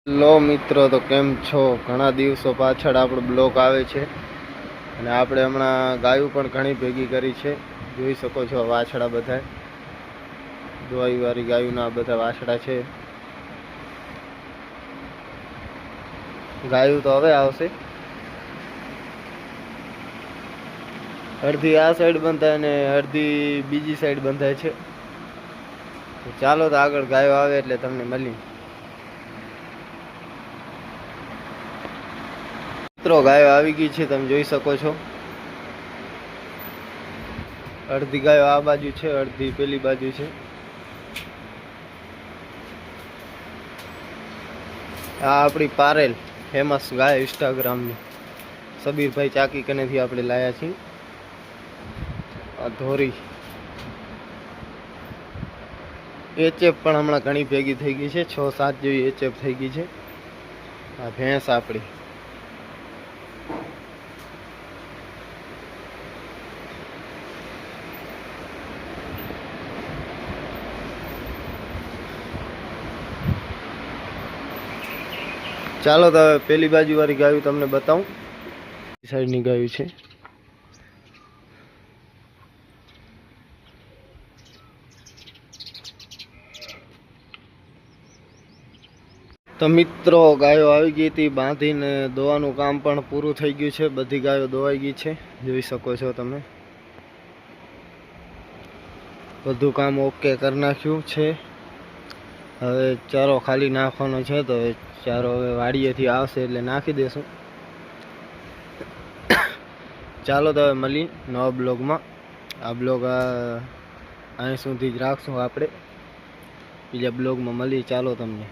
લો મિત્રો, તો કેમ છો? ઘણા દિવસો પાછળ આપણો બ્લોગ આવે છે અને આપણે હમણાં ગાયું પણ ઘણી ભેગી કરી છે. જોઈ શકો છો વાછડા બધા દોવાઈવાળી ગાયુંના બધા વાછડા છે. ગાયું તો હવે આવશે, અડધી આ સાઈડ બંધાય અને અડધી બીજી સાઈડ બંધાય છે. ચાલો તો આગળ ગાયો આવે એટલે તમને મળી. મિત્રો, ગાયો આવી ગઈ છે, તમે જોઈ શકો છો. અડધી ગાયો આ બાજુ છે, અડધી પેલી બાજુ છે. આ આપણી પારેલ ફેમસ ગાય ઇન્સ્ટાગ્રામની સબીરભાઈ ચાકી કનેથી આપણે લાયા છીએ. આ ધોરી એચએફ પણ હમણાં ઘણી ભેગી થઈ ગઈ છે, 6-7 જેવી એચએફ થઈ ગઈ છે. આ ભેંસ આપણી. ચાલો તો હવે પેલી બાજુ વાળી ગાયું તમને બતાવું. સાઈડની ગાયું છે. તો મિત્રો, ગાયો આવી ગઈ હતી, બાંધીને દોવાનું કામ પણ પૂરું થઈ ગયું છે. બધી ગાયો દોવાઈ ગઈ છે, જોઈ શકો છો તમે. બધું કામ ઓકે કરી નાખ્યું છે. હવે ચારો ખાલી નાખવાનો છે, તો ચારો હવે વાડીએથી આવશે એટલે નાખી દેશું. ચાલો તો હવે મળી નવા બ્લોગમાં. આ બ્લોગ અહીં સુધી જ રાખશું આપણે. બીજા બ્લોગમાં મળી. ચાલો તમને.